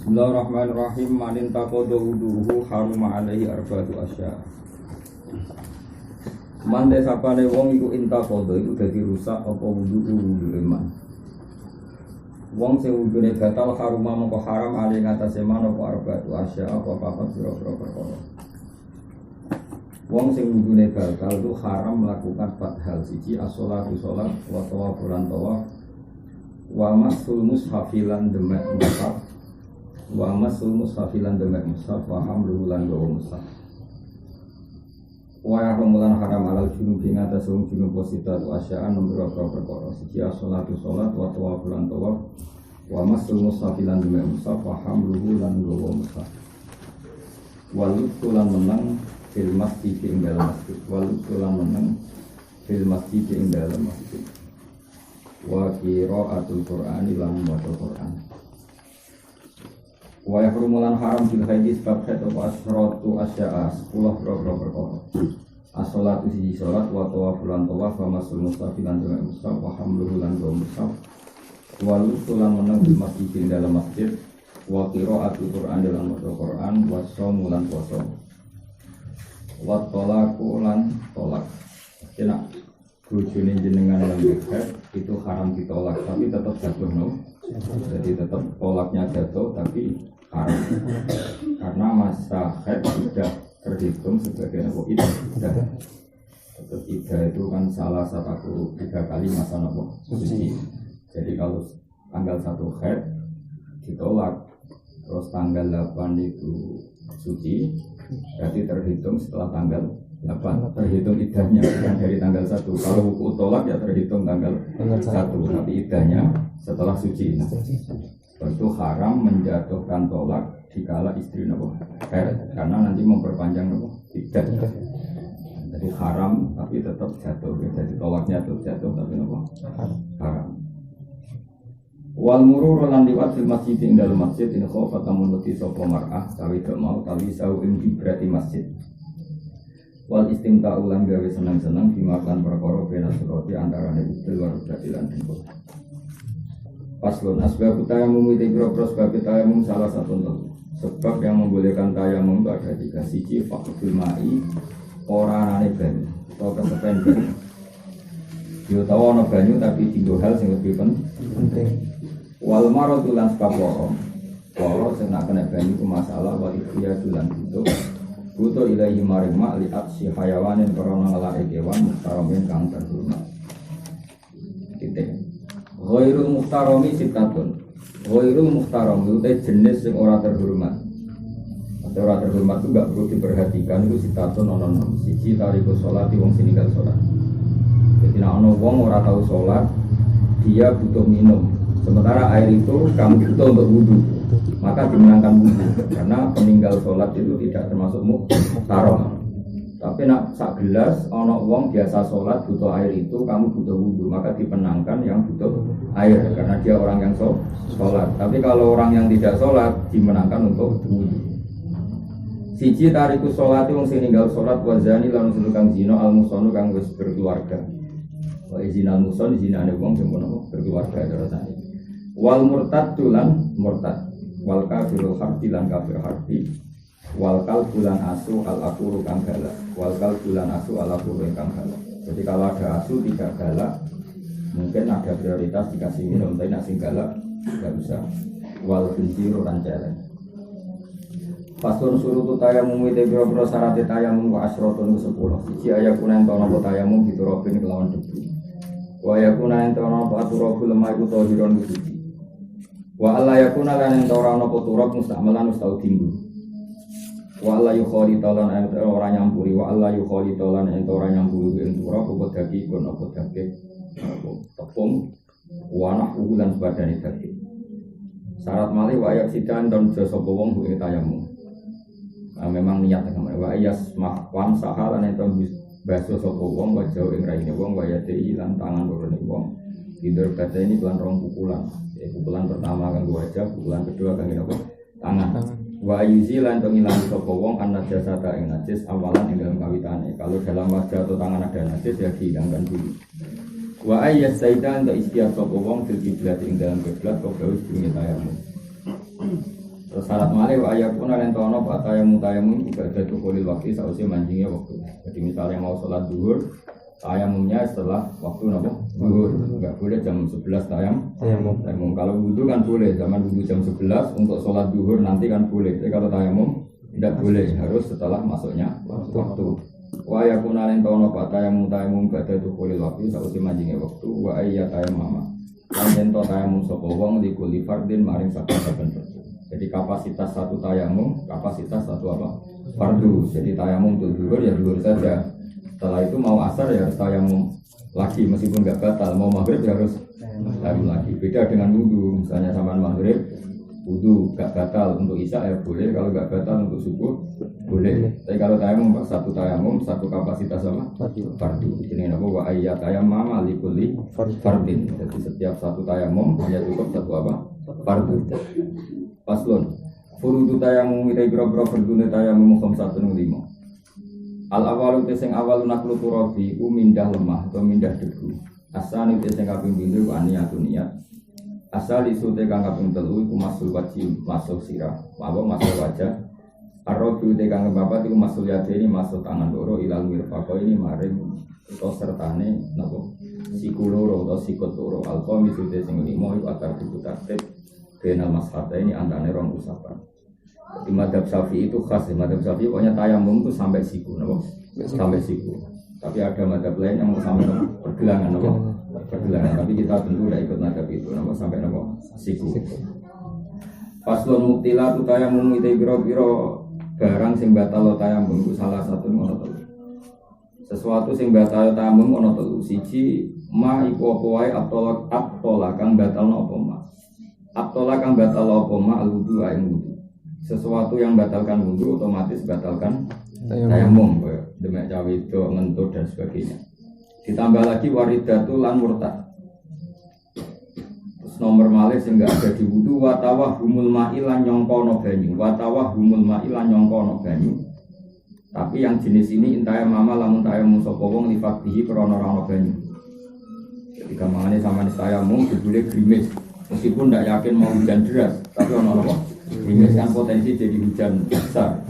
Bismillahirrahmanirrahim. Manin taqadu wuduhu haruma alaihi arba'atu asya. Man desapane wong iku intaqadu iku dadi rusak apa wudu iman. Wong sing wudune batal haruma mongko haram alaihi ngatasé man apa arba'atu asya apa papat pira-pira perkara. Wong sing wudune batal itu haram melakukan 4 hal. Siji as-sholatu sholat wa tawaf lan tawaf wa masul mushafilan demek mushaf wa masul mushafilan demek mushaf wa hamluhu lan gawa mushaf wa yahmulan haram alal junubi ngatas wong junub posita wa asya'an nomor perkara siji as-sholatu sholat wa tawaf lan tawaf wa masul mushafilan demek mushaf wa hamluhu lan gawa mushaf walutulan menang fil masjid ing dalam masjid walutulan menang fil masjid ing dalam masjid wa qira'atul qur'ani lan maca Qur'an wa yahrumulan haram bil haidi sebab haid wa asratu asya'a 10 perkara as-sholatu siji salat wa tawafulan tawaf wa masul mustafilan dengan mushaf wa hamluhu lan gawa mushaf wa lutulan menang bil masjid ing dalam masjid wa qira'atul qur'ani lan maca Qur'an wa shaumulan puasa wa talaqu lan tolak. Kena bojone jenengan lan head itu haram ditolak tapi tetap jatuh no. Jadi tetap tolaknya jatuh tapi haram. Karena masa head tidak terhitung sebagai apa iddah. Tetap iddah itu kan salah satu 3 kali masa nopo suci. Jadi kalau tanggal 1 head ditolak terus tanggal 8 itu suci berarti terhitung setelah tanggal 8 terhitung iddahnya bukan dari tanggal 1. Kalau hukum tolak ya terhitung tanggal 1 tapi iddahnya setelah suci. Itu haram menjatuhkan tolak dikala istri nopo karena nanti memperpanjang nopo iddah. Jadi haram tapi tetap jatuh. Jadi tolaknya tetap jatuh tapi nopo haram. Wal murur lan liwat fil masjid ing dalam masjid in khawfa tamun wati sapa mar'ah tawi gak mau tawi sau ing berarti masjid. Wal istimta'u lan gawe seneng-seneng dimakan perkara bena surati antarane udel war dadilan tempo. Paslon asbab tayamum itu biro-biro sebab tayamum salah satu sebab yang membolehkan tayamum ada 3 siji faqdul ma'i ora anane banyu atau kesepen banyu. Yo tahu ana banyu tapi tinggal hal sing lebih penting. Wal maradu lan sebab loro sing nak kena banyu ku masalah wa iya dulan butuh ilahi maring mak li aksi hayawanin karena ngelake kewan muhtaromin kang terhormat. Titik. Ghairul muhtarami sitatun. Ghairul muhtaram itu jenis yang ora terhormat. Ora terhormat itu enggak perlu diperhatikan itu sitatun ono siji tariku salati wong sing ninggal salat. Jadi nek ana wong ora tahu salat dia butuh minum. Sementara air itu kamu butuh untuk wudhu, maka dimenangkan wudhu karena peninggal sholat itu tidak termasuk muhtaram. Tapi nak sak gelas, ono wong biasa sholat butuh air itu kamu butuh wudhu, maka dipenangkan yang butuh air karena dia orang yang sholat. Tapi kalau orang yang tidak sholat dimenangkan untuk wudhu. Siji tariku sholat wong sing ninggal sholat wazani lan kang zina al musonu kang wis berkeluarga. Wa izinal muson zinane wong sing berkeluarga rasane. Wal murtad tulan murtad wal kafiru harti lan kafir harti wal kalbulan asu al akuru kang galak wal kalbulan asu al akuru kang galak. Jadi kalau ada asu tidak galak mungkin ada prioritas dikasih minum tapi nak sing galak tidak bisa. Wal bintiru lan celeng. Pasun surutu tayamum ite biro-biro syarat tayamum wa asrotun 10. Siji ayakunan tono tayamum diturobin kelawan debu. Wa ayakunan tono aturobul lemah iku tohiron suci. Wa alla yakuna lan ento ora ana turab musta'malan ustau tinggu. Wa alla yukhali talan ento ora nyampuri wa alla yukhali talan ento ora nyampuri ing turab apa daging kon apa daging tepung wa nahu lan badane daging. Syarat malih wa ayak sidan don jasa wong ing tayamum. Memang niat kemana wa ayas mahwan sahalan ento baso sapa wong wajah ing raine wong wa yati lan tangan lorone wong. Tidur kata ini bukan rong pukulan. Pukulan pertama kan wajah, pukulan kedua kan apa? Tangan. Wa yuzi lan ngilang sapa wong ana jasata ing najis awalan ing dalam kawitane. Kalau dalam wajah atau tangan ada najis ya dihilangkan dulu. Wa ayyas saidan ta istiaq sapa wong fil kiblat ing dalam kiblat kok gawe jenenge tayamum. Terus syarat malih wa ayakuna lan tono pak tayamum ibadah tukulil waktu sausi mancingnya waktu. Jadi misalnya mau sholat zuhur, tayamumnya setelah waktu apa? Zuhur. Enggak boleh jam 11 tayamum. Kalau wudu kan boleh, zaman wudu jam 11 untuk sholat zuhur nanti kan boleh. Tapi kalau tayamum tidak boleh, harus setelah masuknya waktu. Wa ayakuna lan tono pak tayamum ibadah tukulil waktu sausi mancingnya waktu. Wa ayyatayamama. Lan yen to tayamum sapa wong likuli fardin maring saben-saben. Jadi kapasitas satu tayamum, kapasitas satu apa? Fardu. Jadi tayamum untuk zuhur ya zuhur saja. Setelah itu mau asar ya harus tayamum lagi meskipun nggak batal. Mau maghrib ya harus tayamum lagi. Beda dengan wudu. Misalnya sama maghrib, wudu nggak batal untuk isya ya boleh. Kalau nggak batal untuk subuh boleh. Tapi kalau tayamum satu tayamum, satu kapasitas apa? Fardu. Ini apa? Wa ayyat tayamum likulli fardin. Jadi setiap satu tayamum hanya cukup satu apa? Fardu. Paslon, furudu tayamum ita biro-biro fardune tayamum 5. Al awalu te sing awalu naklu turabi ku mindah lemah atau mindah debu. Asani te sing kaping pindho ku aniyatun niat. Asal isu te kang kaping telu iku masul wajib masuk sirah, apa masuk wajah. Arrodu te kang bapak iku masul yadeni masuk tangan loro ilal mirfaqo ini maring utawa sertane napa siku loro utawa sikut loro. Alqa misu te sing 5 iku atar diputartib kenal masyarakat ini antara rong usapan. Di madhab Syafi'i itu khas, di madhab Syafi'i pokoknya tayamum itu sampai siku, no? Sampai siku. Tapi ada madhab lain yang mau sampai pergelangan, no? Pergelangan. Tapi kita tentu tidak ikut madhab itu, no? Sampai no? Siku. Paslon muktila tu tayamum itu biro-biro barang sing batal tayamum itu salah satu ngono telu. Sesuatu sing batal tayamum ngono telu. Siji ma iku apa wae atolak kang batalno apa ma. Abtola kang batal apa ma al-wudu aing wudu. Sesuatu yang batalkan wudu otomatis batalkan tayamum, demek cawe itu ngentut dan sebagainya. Ditambah lagi waridatu lan murtad. Terus nomor malih sing enggak ada di wudu wa tawahumul ma'ilan nyongkono banyu. Wa tawahumul ma'ilan nyongkono banyu. Tapi yang jenis ini intaya mama lamun tayamum sapa wong lifatihi krana ora banyu. Jadi gamangane sampeyan tayamum dibule grimis. Meskipun tidak yakin mau hujan deras, tapi ono-ono kan potensi jadi hujan besar.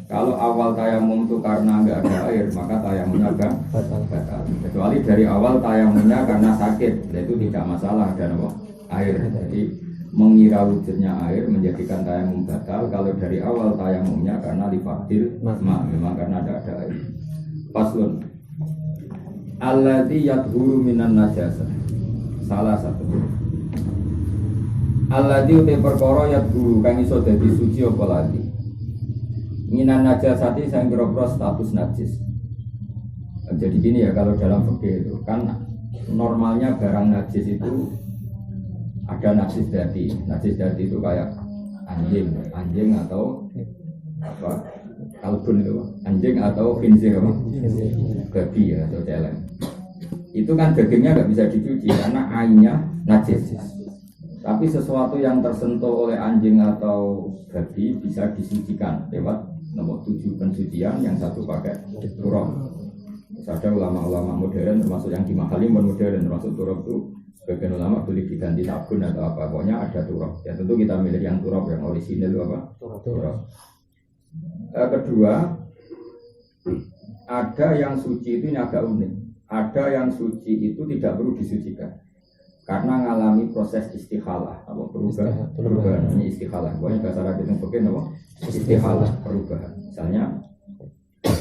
Kalau awal tayamum itu karena nggak ada air, maka tayamumnya batal. Kecuali dari awal tayamumnya karena sakit, itu tidak masalah ada air. Jadi mengira wujudnya air menjadikan tayamum batal. Kalau dari awal tayamumnya karena lifadil, memang karena ada air. Paslon. Alladzi yadhuru minan najasa. Salah satu. Alladzi uti perkara yadhuru kang iso dadi suci apa lagi. Minan najasati sing kira-kira status najis. Jadi gini ya kalau dalam fikih itu kan normalnya barang najis itu ada najis dati. Najis dati itu kayak anjing atau apa? Kalbun itu, anjing atau khinzir apa? Babi ya atau celeng. Itu kan dagingnya nggak bisa dicuci karena ainnya najis. Tapi sesuatu yang tersentuh oleh anjing atau babi bisa disucikan lewat nomor 7 pensucian, yang satu pakai turab. Ada ulama-ulama modern termasuk yang dimahali modern termasuk turab itu sebagian ulama boleh diganti sabun atau apa, pokoknya ada turab. Ya tentu kita milih yang turab yang orisinil itu apa? Turab. Kedua, ada yang suci itu ini agak unik. Ada yang suci itu tidak perlu disucikan karena mengalami proses istikhalah, apa perubahan ini istikhalah. Pokoknya bahasa Arab itu mungkin apa? Istikhalah, perubahan. Misalnya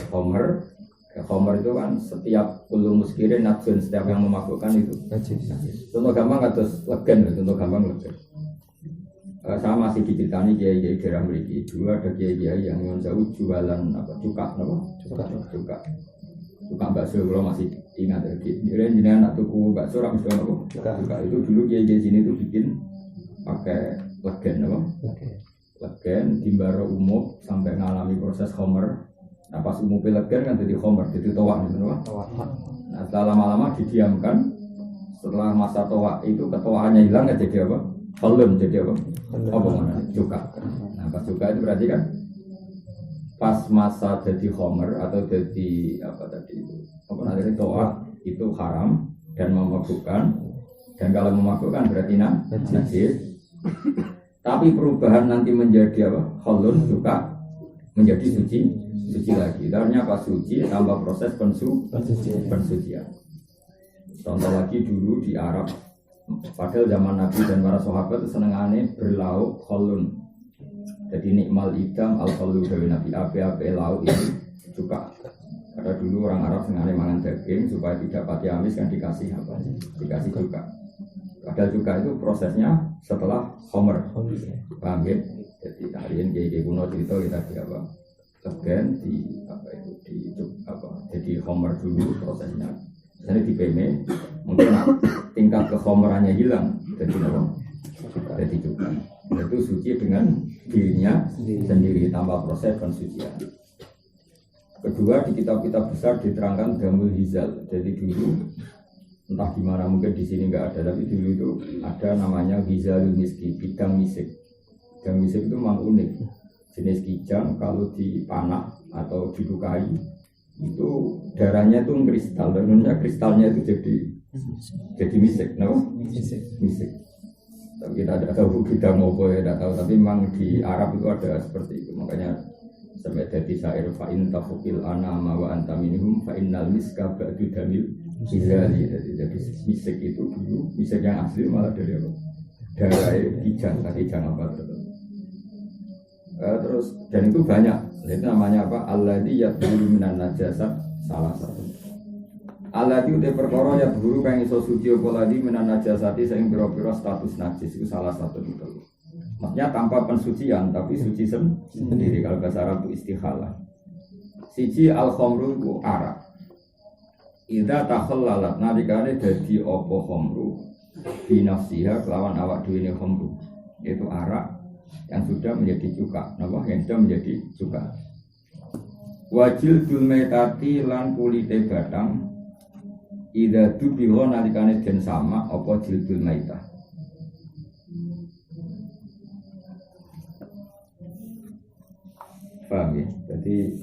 Khomer itu kan setiap kullu muskirin najsun, setiap yang memabukkan itu najis. Contoh gampang kados legen, contoh gampang legen. Saya masih diceritani kiai-kiai daerah mriki. Dulu ada kiai-kiai yang jauh jualan apa cuka. Tukang bakso kalau masih ingat lagi. Jadi anak tuku bakso rak mesti ono cuka. Itu dulu kiai-kiai sini tuh bikin pakai legen apa? Legen timbaro umum sampai ngalami proses khomer. Nah pas umum legen kan jadi khomer, jadi towak gitu apa? Nah setelah lama-lama didiamkan, setelah masa towak itu ketuaannya hilang kan jadi apa? Kolom jadi apa? Apa mana? Cuka. Nah pas cuka itu berarti kan pas masa jadi homer atau jadi apa tadi apa namanya toa itu haram dan memabukkan, dan kalau memabukkan berarti najis. Tapi perubahan nanti menjadi apa? Kholun juga menjadi suci lagi. Artinya apa? Suci tambah proses pensucian. Contoh lagi dulu di Arab, padahal zaman Nabi dan para sahabat itu senengane berlauk kholun. Jadi nikmal idam al-kholu dari Nabi api lauk itu juga. Ada dulu orang Arab senengane mangan daging supaya tidak pati amis kan dikasih apa? Dikasih juga. Padahal juga itu prosesnya setelah homer. Paham ya? Jadi kalian kayak kuno cerita kita di apa? Tegen di apa itu di apa? Jadi homer dulu prosesnya. Misalnya di PM mungkin tingkat kehomerannya hilang, jadi apa? Jadi juga. Itu suci dengan dirinya sendiri tanpa proses pensucian. Kedua di kitab-kitab besar diterangkan damul hizal. Jadi dulu entah gimana mungkin di sini nggak ada, tapi dulu itu ada namanya hizalul miski, bidang misik. Bidang misik itu memang unik. Jenis kijang kalau dipanah atau dilukai itu darahnya itu kristal, dan kristalnya itu jadi misik, misik. Tapi kita tidak tahu kita mau apa ya, tidak tahu. Tapi memang di Arab itu ada seperti itu. Makanya sampai jadi syair fa'in tafukil anama wa anta minhum fa'innal miska ba'du damil hizali. Jadi misik itu dulu, misik yang asli malah dari apa? Darah kijang apa tertentu. Terus dan itu banyak. Itu namanya apa? Alladzi yadhuru minan najasat salah satu. Alladzi udah perkara yadhuru kang iso suci apa ladi minan najasati sing pira-pira status najis itu salah satu itu. Maksudnya tanpa pensucian tapi suci sendiri. Kalau bahasa Arab itu istikhalah. Siji al-khamru ku arak. Idza takhallalat nalikane dadi apa khamru binafsiha kelawan awak dhewe ne khamru. Yaitu arak yang sudah menjadi cuka, yang sudah menjadi cuka. Wajil dulmetati lan kulite batang, ida dubiho nalikane den sama apa jildul maitah. Paham ya? Jadi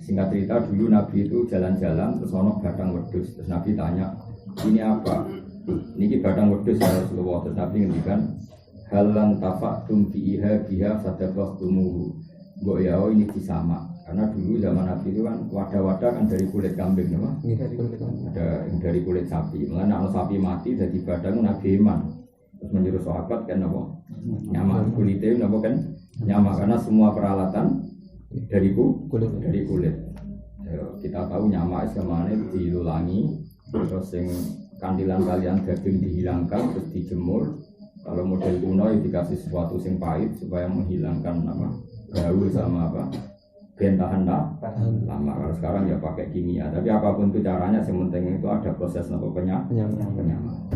singkat cerita dulu Nabi itu jalan-jalan terus ono batang wedhus, terus Nabi tanya, ini apa? Ini batang wedhus ya Rasulullah. Terus Nabi ngendikan halan tafa'tum biha fadabahtumuhu. Mbok ya ini disama. Karena dulu zaman Nabi itu kan wadah-wadah kan dari kulit kambing, nama? Ada yang dari kulit sapi. Mulanya kalau sapi mati jadi badang Nabi iman. Terus menyuruh sahabat kan apa? Nyama kulitnya apa kan? Nyama karena semua peralatan dari kulit. Kita tahu nyama semuanya dilulangi, terus yang kandilan kalian daging dihilangkan terus dijemur. Kalau model kuno ya dikasih sesuatu yang pahit supaya menghilangkan apa bau sama apa bentahan lama. Kalau sekarang ya pakai kimia. Tapi apapun itu caranya, yang penting itu ada proses penyamaran.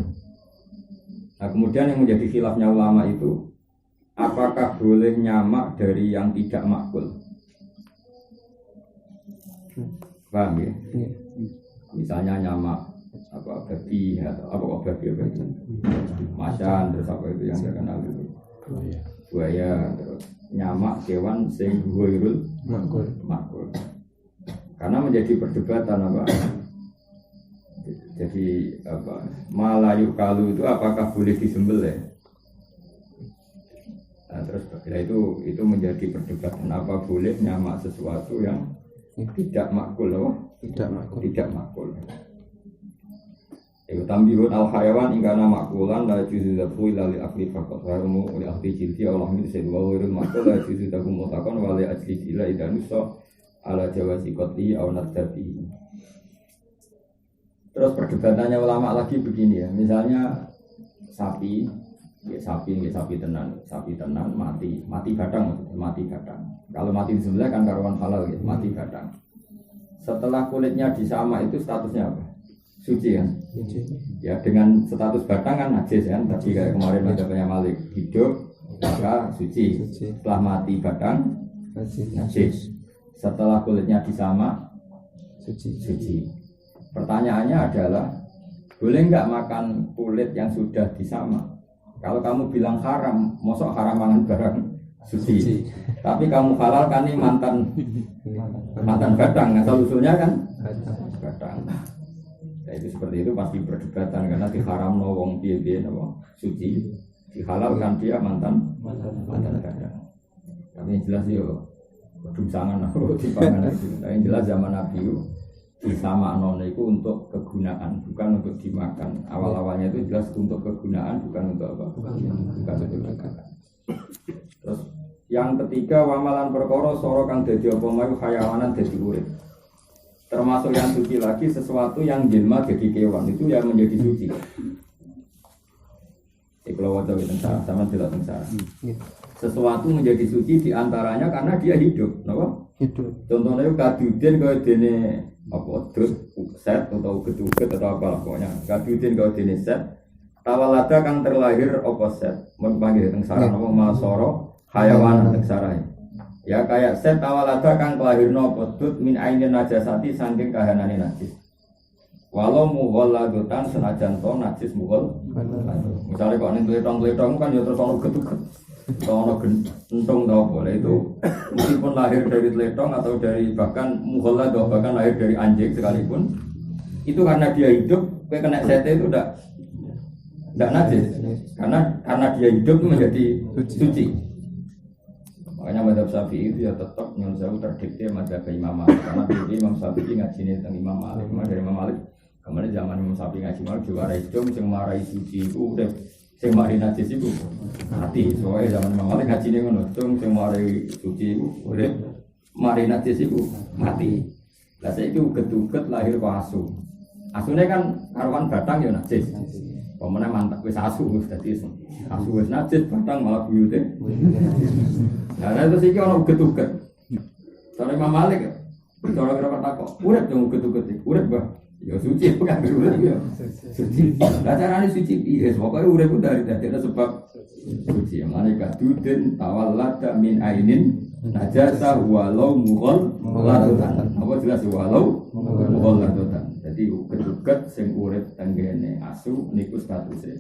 Nah kemudian yang menjadi khilafnya ulama itu apakah boleh nyamak dari yang tidak makul? Paham ya? Misalnya nyamak apa babi atau apa babi itu macan terus apa itu yang terkenal itu buaya terus nyamak hewan sing ghairul makul karena menjadi perdebatan apa jadi apa malayu kalu itu apakah boleh disembelih nah, terus itu menjadi perdebatan apa boleh nyamak sesuatu yang tidak makul tidak makul. Iku tambihun al-hayawan ingkana makulan la juzu dhabu ila li akli faqat harumu li akli jildi Allah min sayyid wa wirul makul la juzu dhabu mutakon wa li ajli ila idanusa ala jawazi qatli aw nadzabi. Terus perdebatannya ulama lagi begini ya, misalnya sapi tenan mati gadang. Kalau mati disembelih kan karuan halal ya, mati gadang. Setelah kulitnya disama itu statusnya apa? Suci kan? Ya dengan status batang kan najis kan? Tadi kayak kemarin ada Malik hidup maka suci. Setelah mati batang najis. Setelah kulitnya disama suci. Pertanyaannya adalah boleh nggak makan kulit yang sudah disama? Kalau kamu bilang haram, mosok haram mangan barang suci. Tapi kamu halal kan ini mantan batang, asal usulnya kan batang. Nah, itu seperti itu pasti perdebatan karena diharam no wong piye-piye no suci. dihalalkan dia mantan kadang. Tapi yang jelas yo kedungsangan aku dipangan itu. Tapi yang jelas zaman Nabi itu disamakno itu untuk kegunaan, bukan untuk dimakan. Awal-awalnya itu jelas untuk kegunaan, bukan untuk apa? Bukan untuk dimakan. Terus yang ketiga wamalan perkara soro kang dadi apa mayu hayawanan dadi urip. Termasuk yang suci lagi sesuatu yang jelma jadi kewan itu yang menjadi suci. Kalau wajah tentara sama tidak tentara. Sesuatu menjadi suci diantaranya karena dia hidup, kenapa? Hidup. Contohnya kaduden kau dene apa terus set atau ketuket atau apa pokoknya. Kaduden kau dene set. Tawalada kang terlahir apa set. Menpanggil tentara nama masoro hayawan tentara. Ya kayak set tawalada kang terlahirno apa tut min ainin najasati saking kahanane najis. Walau mughalladutan senajan to najis mughal. Misalnya kok ning tletong-tletong kan ya terus ono getuket. Ono gentung tau boleh itu meskipun lahir dari tletong atau dari bahkan mughallad atau bahkan lahir dari anjing sekalipun itu karena dia hidup kayak kena sete itu enggak najis. Karena dia hidup itu menjadi suci. Makanya mazhab Syafi'i itu ya tetap nyun sewu terdikte mazhab Imam Malik karena dulu Imam Syafi'i ngajine tentang Imam Malik. Dari Imam Malik kemarin zaman Imam Syafi'i ngaji Malik diwarai dong sing marai suci iku urip sing marai najis iku mati. Soale zaman Imam Malik ngajine ngono dong sing marai suci iku urip marai najis iku mati. Lah saiki uget-uget lahir kok asu. Asune kan karuan batang ya najis. Pemene mantap wis asu wis dadi asu wis najis batang malah buyute. Nah, itu sih kalau uget-uget. Soalnya Imam Malik, kalau kira takok, urip dong uget-uget, urip bah, ya suci bukan urip ya, suci. Nah caranya suci, iya, pokoknya urip itu dari ada sebab suci. Malik kaduden tawallada min ainin najasa walau mughalladutan. Apa jelas walau mughalladutan. Jadi uget-uget sing urip tenggene asu niku statusnya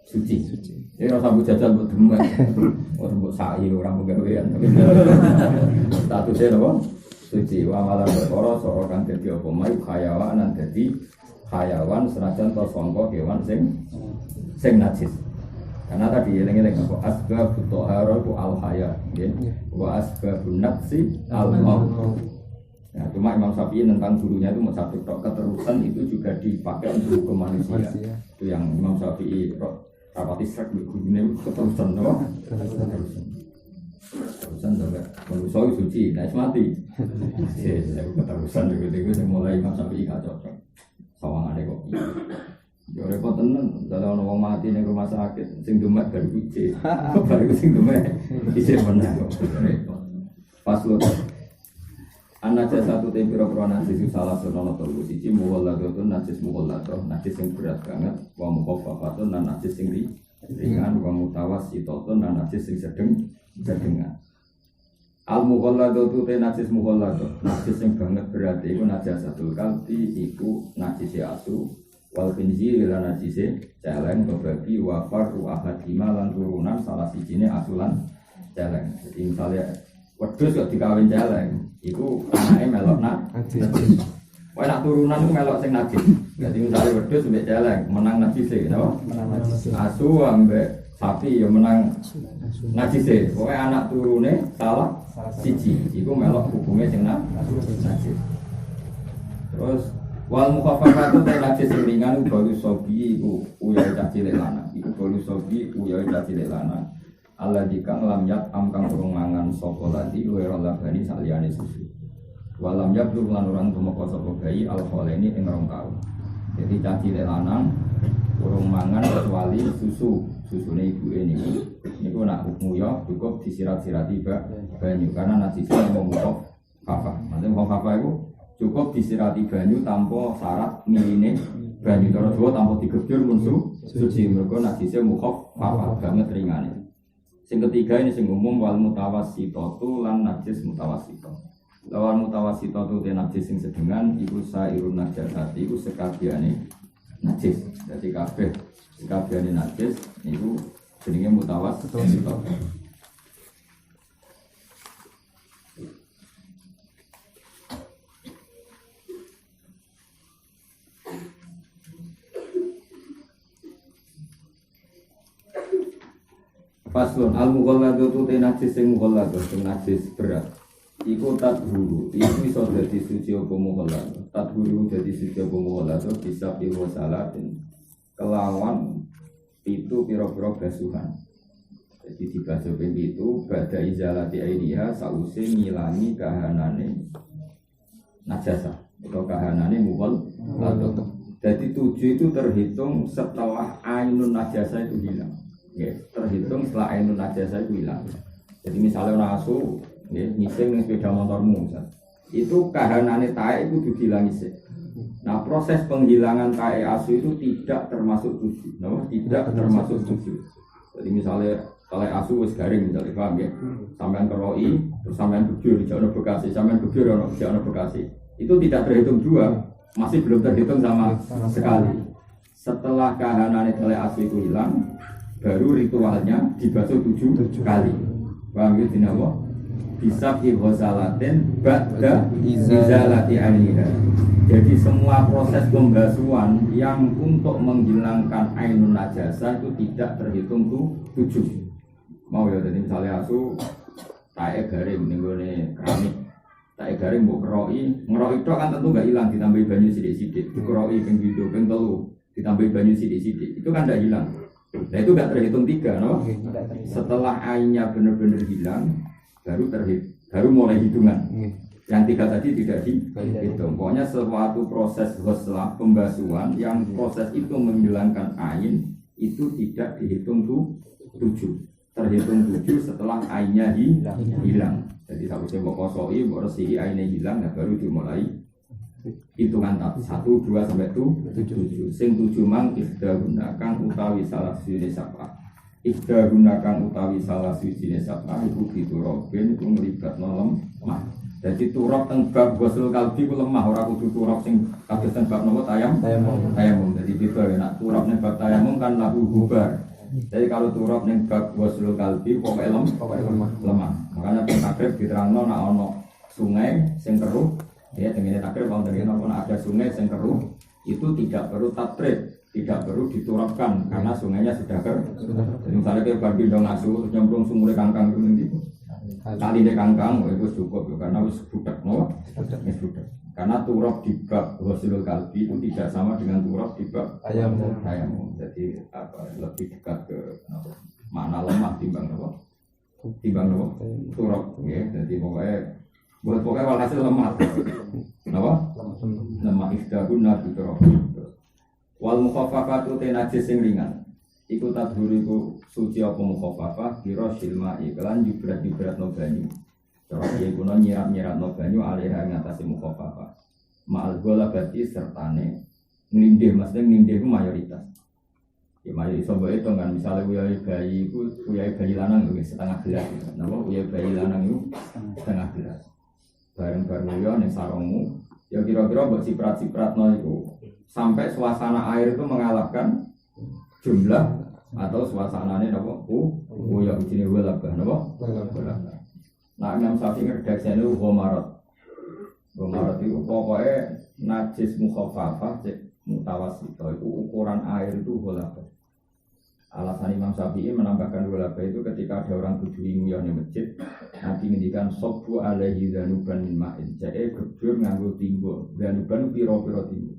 suci. Ini rasa bu jajal buat demek, orang buat sa'i, orang pegawaian. Statusnya apa? Suci. Wa malam berkoro sorokan jadi apa? Mayu hayawanan jadi hayawan senajan tersongkok hewan sing najis. Karena tadi eleng-eleng apa? Asbabut toharotu al haya, wa asbabun nafsi al maut. Ya, cuma Imam Syafi'i tentang gurunya itu satu keterusan itu juga dipakai untuk hukum manusia. Itu yang Imam Syafi'i rapati sek gurunya keterusan, no? Keterusan juga manusia suci, nah mati. Keterusan itu mulai Imam Syafi'i gak cocok. Sawangannya kok. Ya repot tenan, kalau orang mati di rumah sakit, sing domek baru kucing, baru sing domek, isi menang. Pas lo. Anak satu tempiro najis salah sono telu siji mughalladun najis mughalladun najis sing berat banget wa mukhaffafatun lan najis sing ringan wa mutawassitun lan najis sing sedengan. Al mughalladun te najis mughalladun najis sing banget berat iku najasatul kalbi iku najis asu wal khinzir lan najis celeng babi wa faru ahadima lan turunan salah sijine asulan celeng. Jadi misalnya wedhus kok dikawin celeng iku anake melok najis. Wae nak turunan ku melok sing najis. Dadi misale wedhus mbek celeng menang najise, napa? Menang najise. Asu ambek sapi ya menang najise. Pokoke anak turune salah siji, iku melok hukume sing najis. Terus wal mukhaffafatu ta najis sing ringan baru sobi iku uyahe cilik lanang. Iku baru sobi uyahe cilik lanang. Allah dikang lam yat amkang urung mangan sapa ladi wera labani saliyane susu. Walam yablu lan orang tumeka sapa bayi alkholeni ing 2 taun. Jadi caci lanang urung mangan kecuali susu. Susune ibuke niku nak nguyoh cukup disirat-sirati banyu karena najisnya mau mukhafafah. Maksudnya mukhafafah itu cukup disirati banyu tanpa syarat miline banyu terus tanpa digebur musuh suci mergo najisnya mukhafafah banget ringane. Sing ketiga ini sing umum wal mutawassitatu lan najis mutawassito. Lawan mutawassitatu te najis sing sedengan iku sairun najasati iku sekabiane najis. Dadi kabehane najis niku jenenge mutawassito. Faslun al-mughalladhu te najis sing mughalladhu sing najis berat. Iku tadhuru, iku iso dadi suci apa mughalladhu. Tadhuru dadi suci apa mughalladhu bisa piro salatin. Kelawan itu piro-piro basuhan. Jadi dibasuh ping itu badha izalati ainiha sause ngilangi kahanane najasa atau kahanane mughalladhu. Jadi 7 itu terhitung setelah ainun najasa itu hilang. Ya, terhitung setelah ainun najasa itu hilang. Jadi misalnya orang asu, ya, ngising ning sepeda motormu, itu kahanane tae itu dihilangi sih. Nah proses penghilangan tae asu itu tidak termasuk 7, no? Tidak termasuk 7. Jadi misalnya kalau asu wis garing misalnya paham ya, sampean keroi, terus sampean bujur di Jawa Bekasi, sampean bujur di Jawa Bekasi, itu tidak terhitung 2, masih belum terhitung sama sekali. Setelah kahanane tae asu itu hilang, baru ritualnya dibasuh 7 kali. Paham ya dinawa? Bisa ihosalatin ba'da izalati ainiha. Jadi semua proses pembasuhan yang untuk menghilangkan ainun najasa itu tidak terhitung tuh 7. Mau ya, jadi misalnya asu tae garing ning gone keramik. Tae garing mbok ngeroi tok kan tentu enggak hilang, ditambahi banyu sithik-sithik. Dikeroi ping 7, ping 3, ditambahi banyu sithik-sithik. Itu kan enggak hilang. Nah itu enggak terhitung 3, no? Setelah ainnya benar-benar hilang, baru mulai hitungan. Yang 3 tadi tidak dihitung. Pokoknya suatu proses setelah pembasuhan yang proses itu menghilangkan ain itu tidak dihitung tuh 7. Terhitung 7 setelah ainnya hilang. Jadi sausé mbok kosoi, mbok resiki ainnya hilang, nah baru dimulai hitungan 1, 2 sampai 7. Sing 7 mang ikhda gunakan utawi salah siji sapa. Ikhda gunakan utawi salah siji sapa iku diturobin ku nglibatno lemah. Jadi turab teng bab ghusl kalbi ku lemah, ora kudu turab sing kados teng bab napa tayamum. Jadi beda ya, nek turab ning bab tayamum kan lahu bubar. Jadi kalau turab ning bab ghusl kalbi pokoke lemah. Makanya teng takrib diterangno nek ana sungai sing keruh, ya tengene takrib wonten ada sungai sing keruh, itu tidak perlu tatrib, tidak perlu diturapkan karena sungainya sudah keruh. Jadi misalnya kayak bagi dong asu nyemplung sumur kangkang itu nanti kali de kangkang itu cukup karena wis budak, no? Wis budak. Karena turap di bab ghuslul kalbi itu tidak sama dengan turap di bab tayamum. Jadi lebih dekat ke makna lemah timbang apa? Turap, ya. Jadi pokoknya walhasil lemah. Kenapa? Lemah ikhdagunna biturap. Wal mukhaffafatu najis sing ringan. Iku tadhuri iku suci apa mukhaffafah kira silma iklan jubrat no banyu. Cara iki kuno nyirat no banyu alih ngatasi mukhaffafah. Ma'al ghalabati sertane nglindih, maksudnya nglindih ku mayoritas. Ya mayoritas mbok itu kan misalnya uyai bayi lanang itu setengah gelas. Napa uyai bayi lanang itu setengah gelas. Bareng-bareng yo ning sarungmu, ya kira-kira mbok ciprat-cipratno iku sampai suasana air itu mengalahkan jumlah atau suasananya napa ya ujine walabah napa. Nah Imam Syafi'i redaksiane Ghomarat itu pokoknya najis mukhaffafah cek mutawassithah itu ukuran air itu walabah. Alasan Imam Syafi'i menambahkan walabah itu ketika ada orang berdiri nguyah di masjid, Nabi ngendikan sabbu alaihi zanuban min ma'in. Jadi gebur nganggo timbul, zanuban pira-pira timbul.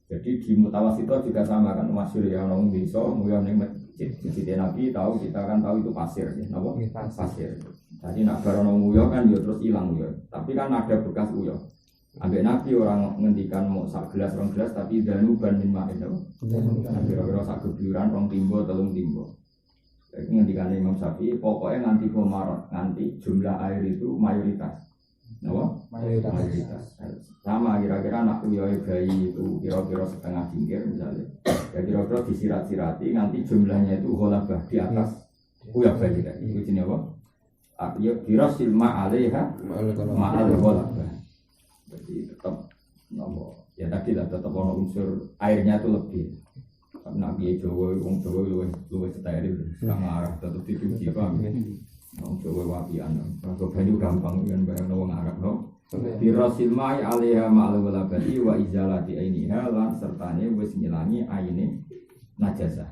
Jadi di mutawassithah juga sama kan, masyhur ya orang bisa nguyah ning masjid. Masjid Nabi tahu, kita kan tahu itu pasir, ya, napa? Pasir. Jadi nak barono nguyah kan ya terus hilang ya. Tapi kan ada bekas uyah. Ambek Nabi orang ngendikan mau sak gelas rong gelas tapi danuban min ma'in. Kira-kira sak gebyuran rong timbo telung timbo. Jadi ngendikan Imam Syafi'i pokoknya nganti Ghomarat, nganti jumlah air itu mayoritas. Napa? Mayoritas. Sama kira-kira anak uyah bayi itu kira-kira setengah cingkir misalnya. Ya kira-kira disirat-sirati nanti jumlahnya itu ghalabah di atas uyah bayi tadi. Itu jenis apa? Ya kira silma alaiha ma'al ghalabah. Jadi tetap ya tadi lah tetap ono unsur airnya itu lebih. Karena biaya Jawa, orang Jawa luwih steril, sekarang arah tetap dicuci paham. Orang Jawa wapian, kalau banyu gampang kan barang orang Arab no. Dirasil mai alaiha ma'al walabati wa izalati ainiha lan sertane wis ngilangi aine najasah.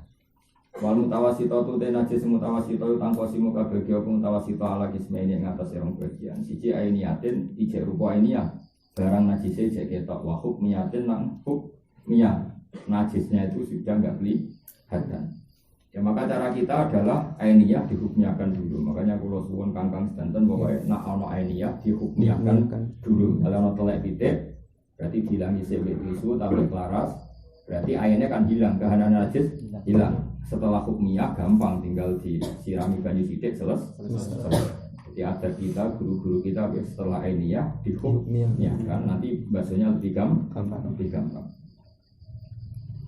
Wal mutawasito te najis mutawasito tangko simu kabeh apa mutawasito ala kismene ing atas rong bagian. Siji ainiatin ijek rupa ainiyah. Barang najisnya ijek ketok wa hukmiyatin nang hukmiyah. Najisnya itu sudah enggak kelihatan. Ya maka cara kita adalah ainiyah dihukmiyakan dulu. Makanya kalau suwun kangkang sedanten bahwa nak ono ainiyah dihukmiyakan dulu. Kalau ono telek pitik berarti bilangi sebelum tisu tambah laras. Berarti airnya kan hilang, kehanan najis hilang. Setelah hukmiyah gampang tinggal disirami banyu sidik selesai. Jadi ada kita guru-guru kita setelah ainiyah dihukmiyah kan nanti bahasanya lebih gampang.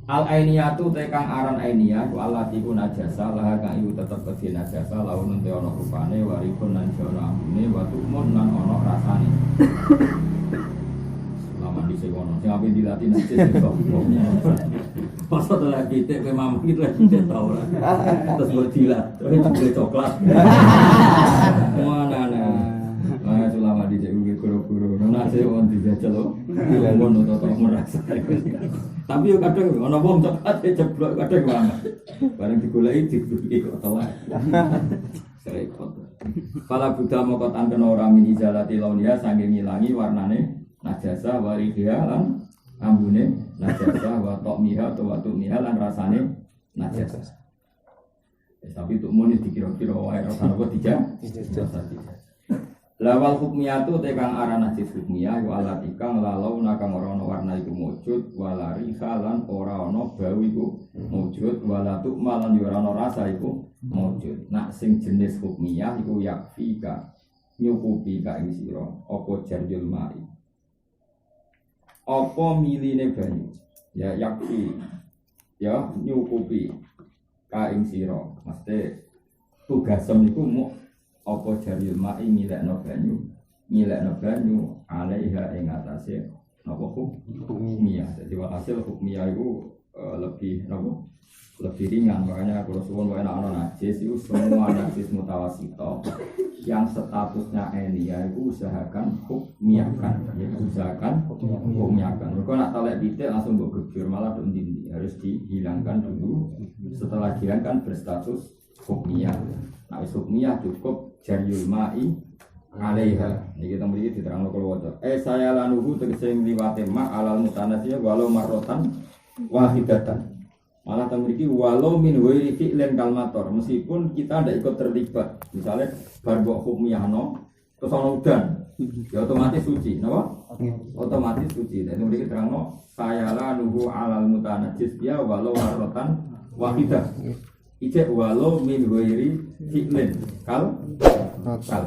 Al ainiyatu tekang aran ainiyah wa allati ku najasa laha kang iku tetep kedhe najasa launun te ana rupane warikun lan jono ambune wa tukmun lan ana rasane. Selama di sekono sing ape dilatih najis iso. Masa to lagi tek memang gitu lagi tau lah. Terus buat dilat, terus coklat. Mana. Nah, selama di CU guru-guru, nah saya mau dijajal loh, mau nonton merasa. Tapi yo kadang ono wong coklat jeblok kadang banget. Bareng digoleki dibeli kok telat. Serepot. Kala Buddha moko tanten ora min izalati launia saking ngilangi warnane najasa waridia lan ambune najasa wa tokmiha atau wa tumiha lan rasane najasa. Tapi untuk muni dikira-kira wae ora apa tidak. Lawal hukmiyatu tekang aran najis hukmiyah wa alatikang lalau nakang ora ana warna iku mujud walari halan ora ana bau iku mujud walatu malan ora ana rasa iku mujud. Nak sing jenis hukmiyah iku yakfika nyukupi ka ing sira apa jarjul mai. Apa miline banyu? Ya yakfi. Ya nyukupi ka ing sira. Mesti tugasem niku muk apa jaril mai ngilekno banyu alaiha ing atase napa hukmiyah. Jadi hasil hukmiyah itu lebih ringan. Makanya kalau suwun wae ana najis itu semua najis mutawasito yang statusnya ainiyah itu usahakan hukmiyahkan. Ya usahakan hukmiyahkan. Mergo nak talek titik langsung mbok gebur malah ndindi harus dihilangkan dulu. Setelah dihilangkan berstatus hukmiyah. Nah, hukmiyah cukup jariyul ma'i alaiha. Ini kita mriki diterangno kula waca. Saya lanuhu tegese ngliwate ma alal mutanasiyah walau marrotan wahidatan. Malah ta mriki walau min ghairi fi'lin kalmator, meskipun kita ndak ikut terlibat. Misalnya bar mbok hukmiyahno terus ana udan, ya otomatis suci, napa? Otomatis suci. Dan mriki terangno saya lanuhu alal mutanasiyah walau marrotan wahidah. Ijek walau min ghairi fi'lin kalmator.